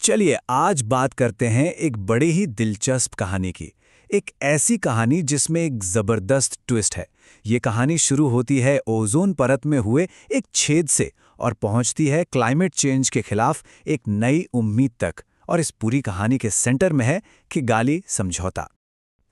चलिए आज बात करते हैं एक बड़ी ही दिलचस्प कहानी की। एक ऐसी कहानी जिसमें एक जबरदस्त ट्विस्ट है। ये कहानी शुरू होती है ओजोन परत में हुए एक छेद से और पहुंचती है क्लाइमेट चेंज के खिलाफ एक नई उम्मीद तक। और इस पूरी कहानी के सेंटर में है किगाली समझौता।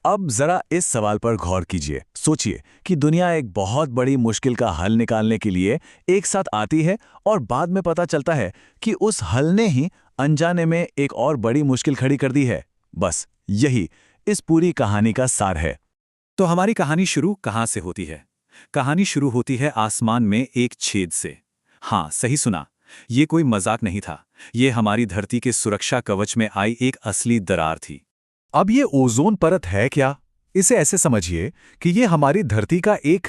अब जरा इस सवाल पर गौर कीजिए। सोचिए कि दुनिया एक बहुत बड़ी मुश्किल का हल निकालने के लिए एक साथ आती है और बाद में पता चलता है कि उस हल ने ही अनजाने में एक और बड़ी मुश्किल खड़ी कर दी है। बस यही इस पूरी कहानी का सार है। तो हमारी कहानी शुरू कहाँ से होती है? कहानी शुरू होती है आसमान में एक छेद से। हाँ, सही सुना। ये कोई मजाक नहीं था। ये हमारी धरती के सुरक्षा कवच में आई एक असली दरार थी। अब ये ओजोन परत है क्या? इसे ऐसे समझिए कि ये हमारी धरती का एक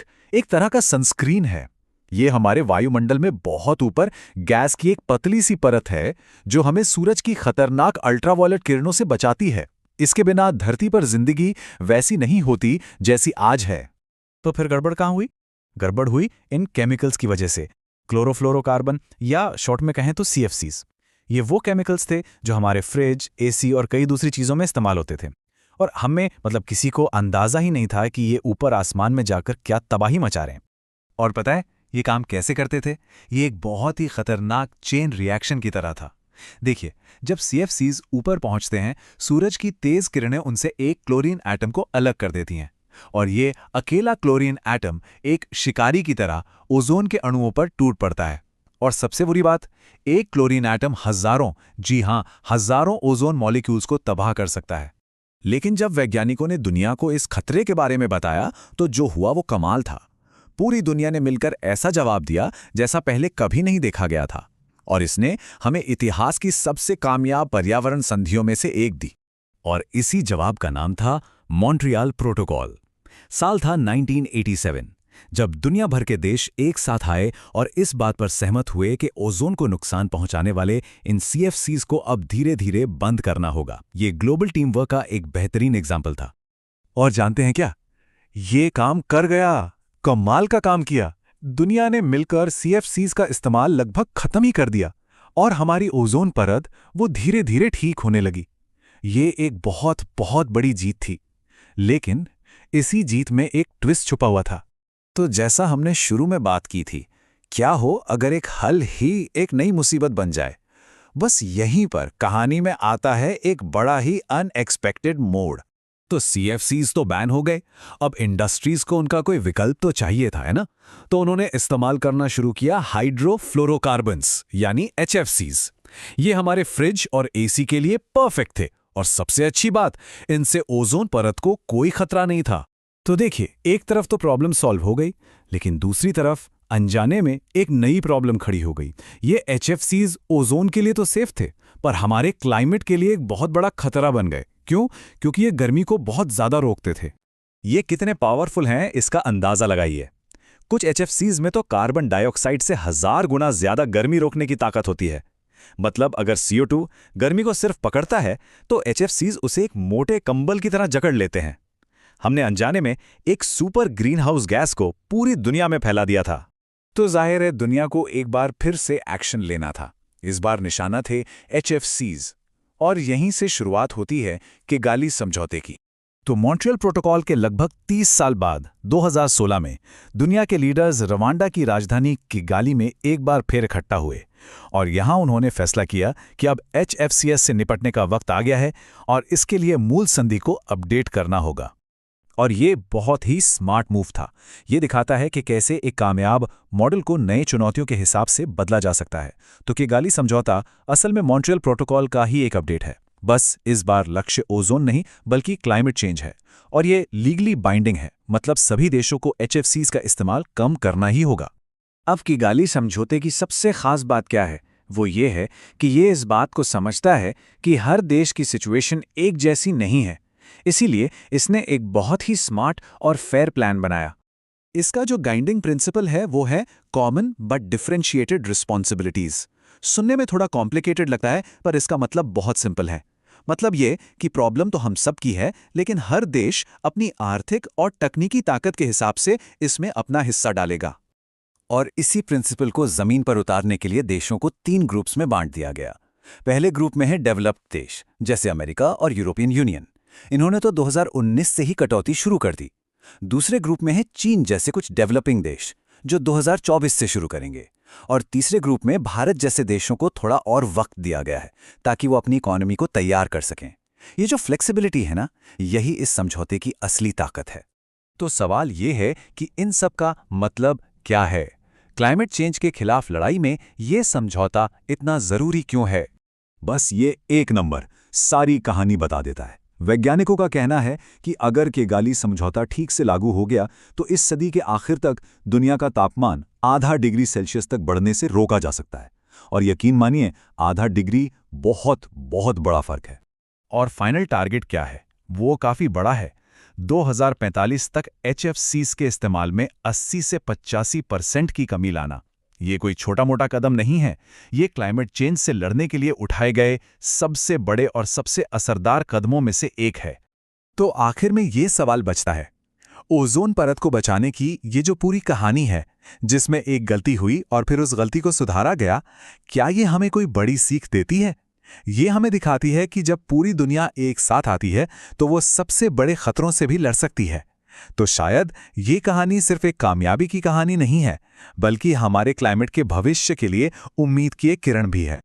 तरह का सनस्क्रीन है। ये हमारे वायुमंडल में बहुत ऊपर गैस की एक पतली सी परत है जो हमें सूरज की खतरनाक अल्ट्रावायलेट किरणों से बचाती है। इसके बिना धरती पर जिंदगी वैसी नहीं होती जैसी आज है। तो फिर गड़बड़ कहाँ हुई? गड़बड़ हुई इन केमिकल्स की वजह से। क्लोरोफ्लोरोकार्बन या शॉर्ट में कहें तो CFCs। ये वो केमिकल्स थे जो हमारे फ्रिज, AC और कई दूसरी चीज़ों में इस्तेमाल होते थे। और हमें किसी को अंदाज़ा ही नहीं था कि ये ऊपर आसमान में जाकर क्या तबाही मचा रहे हैं। और पता है ये काम कैसे करते थे? ये एक बहुत ही खतरनाक चेन रिएक्शन की तरह था। देखिए, जब CFCs ऊपर पहुंचते हैं, सूरज की तेज किरणें उनसे एक क्लोरीन एटम को अलग कर देती हैं और ये अकेला क्लोरीन एटम एक शिकारी की तरह ओजोन के अणुओं पर टूट पड़ता है। और सबसे बुरी बात, एक क्लोरीन एटम हजारों, जी हां, हजारों ओजोन मॉलिक्यूल्स को तबाह कर सकता है। लेकिन जब वैज्ञानिकों ने दुनिया को इस खतरे के बारे में बताया तो जो हुआ वो कमाल था। पूरी दुनिया ने मिलकर ऐसा जवाब दिया जैसा पहले कभी नहीं देखा गया था। और इसने हमें इतिहास की सबसे कामयाब पर्यावरण संधियों में से एक दी। और इसी जवाब का नाम था मॉन्ट्रियल प्रोटोकॉल। साल था 1987, जब दुनिया भर के देश एक साथ आए और इस बात पर सहमत हुए कि ओजोन को नुकसान पहुंचाने वाले इन CFCs को अब धीरे धीरे बंद करना होगा। ये ग्लोबल टीम वर्क का एक बेहतरीन एग्जाम्पल था। और जानते हैं क्या? ये काम कर गया। कमाल का काम किया। दुनिया ने मिलकर CFCs का इस्तेमाल लगभग खत्म ही कर दिया और हमारी ओजोन परत वो धीरे धीरे ठीक होने लगी। ये एक बहुत बहुत बड़ी जीत थी। लेकिन इसी जीत में एक ट्विस्ट छुपा हुआ था। तो जैसा हमने शुरू में बात की थी, क्या हो अगर एक हल ही एक नई मुसीबत बन जाए? बस यहीं पर कहानी में आता है एक बड़ा ही अनएक्सपेक्टेड मोड़। तो CFCs तो बैन हो गए। अब इंडस्ट्रीज को उनका कोई विकल्प तो चाहिए था, है ना? तो उन्होंने इस्तेमाल करना शुरू किया हाइड्रोफ्लोरोकार्बन्स यानी HFCs। ये हमारे फ्रिज और AC के लिए परफेक्ट थे और सबसे अच्छी बात, इनसे ओजोन परत को कोई खतरा नहीं था। तो देखिए, एक तरफ तो प्रॉब्लम सॉल्व हो गई, लेकिन दूसरी तरफ अनजाने में एक नई प्रॉब्लम खड़ी हो गई। ये HFCs ओजोन के लिए तो सेफ थे, पर हमारे क्लाइमेट के लिए एक बहुत बड़ा खतरा बन गए। क्यों? क्योंकि ये गर्मी को बहुत ज्यादा रोकते थे। ये कितने पावरफुल हैं इसका अंदाजा लगाइए। कुछ HFCs में तो कार्बन डाइऑक्साइड से 1000 गुना ज्यादा गर्मी रोकने की ताकत होती है। मतलब अगर CO2 गर्मी को सिर्फ पकड़ता है तो HFCs उसे एक मोटे कंबल की तरह जकड़ लेते हैं। हमने अनजाने में एक सुपर ग्रीन हाउस गैस को पूरी दुनिया में फैला दिया था। तो जाहिर है दुनिया को एक बार फिर से एक्शन लेना था। इस बार निशाना थे HFCs। और यहीं से शुरुआत होती है किगाली समझौते की। तो मॉन्ट्रियल प्रोटोकॉल के लगभग 30 साल बाद 2016 में दुनिया के लीडर्स रवांडा की राजधानी किगाली में एक बार फिर इकट्ठा हुए और यहां उन्होंने फैसला किया कि अब HFCs से निपटने का वक्त आ गया है और इसके लिए मूल संधि को अपडेट करना होगा। और ये बहुत ही स्मार्ट मूव था। ये दिखाता है कि कैसे एक कामयाब मॉडल को नए चुनौतियों के हिसाब से बदला जा सकता है। तो किगाली समझौता असल में मॉन्ट्रियल प्रोटोकॉल का ही एक अपडेट है। बस इस बार लक्ष्य ओजोन नहीं बल्कि क्लाइमेट चेंज है और ये लीगली बाइंडिंग है। मतलब सभी देशों को HFCs का इस्तेमाल कम करना ही होगा। अब किगाली समझौते की सबसे खास बात क्या है? वो ये है कि ये इस बात को समझता है कि हर देश की सिचुएशन एक जैसी नहीं है। इसीलिए इसने एक बहुत ही स्मार्ट और फेयर प्लान बनाया। इसका जो गाइडिंग प्रिंसिपल है वो है कॉमन बट डिफरेंशिएटेड रिस्पॉन्सिबिलिटीज। सुनने में थोड़ा कॉम्प्लिकेटेड लगता है, पर इसका मतलब बहुत सिंपल है। मतलब ये कि प्रॉब्लम तो हम सब की है, लेकिन हर देश अपनी आर्थिक और तकनीकी ताकत के हिसाब से इसमें अपना हिस्सा डालेगा। और इसी प्रिंसिपल को जमीन पर उतारने के लिए देशों को 3 ग्रुप्स में बांट दिया गया। पहले ग्रुप में है डेवलप्ड देश, जैसे अमेरिका और यूरोपियन यूनियन। इन्होंने तो 2019 से ही कटौती शुरू कर दी। दूसरे ग्रुप में है चीन जैसे कुछ डेवलपिंग देश, जो 2024 से शुरू करेंगे। और तीसरे ग्रुप में भारत जैसे देशों को थोड़ा और वक्त दिया गया है, ताकि वो अपनी इकोनॉमी को तैयार कर सकें। ये जो फ्लेक्सिबिलिटी है ना, यही इस समझौते की असली ताकत है। तो सवाल ये है कि इन सब का मतलब क्या है? क्लाइमेट चेंज के खिलाफ लड़ाई में ये समझौता इतना जरूरी क्यों है? बस ये एक नंबर सारी कहानी बता देता है। वैज्ञानिकों का कहना है कि अगर किगाली समझौता ठीक से लागू हो गया तो इस सदी के आखिर तक दुनिया का तापमान आधा डिग्री सेल्सियस तक बढ़ने से रोका जा सकता है। और यकीन मानिए, आधा डिग्री बहुत बहुत बड़ा फर्क है। और फाइनल टारगेट क्या है? वो काफी बड़ा है। 2045 तक HFCs के इस्तेमाल में 80 से 85% की कमी लाना। ये कोई छोटा मोटा कदम नहीं है। ये क्लाइमेट चेंज से लड़ने के लिए उठाए गए सबसे बड़े और सबसे असरदार कदमों में से एक है। तो आखिर में ये सवाल बचता है, ओजोन परत को बचाने की ये जो पूरी कहानी है, जिसमें एक गलती हुई और फिर उस गलती को सुधारा गया, क्या ये हमें कोई बड़ी सीख देती है? ये हमें दिखाती है कि जब पूरी दुनिया एक साथ आती है तो वो सबसे बड़े खतरों से भी लड़ सकती है। तो शायद ये कहानी सिर्फ एक कामयाबी की कहानी नहीं है, बल्कि हमारे क्लाइमेट के भविष्य के लिए उम्मीद की एक किरण भी है।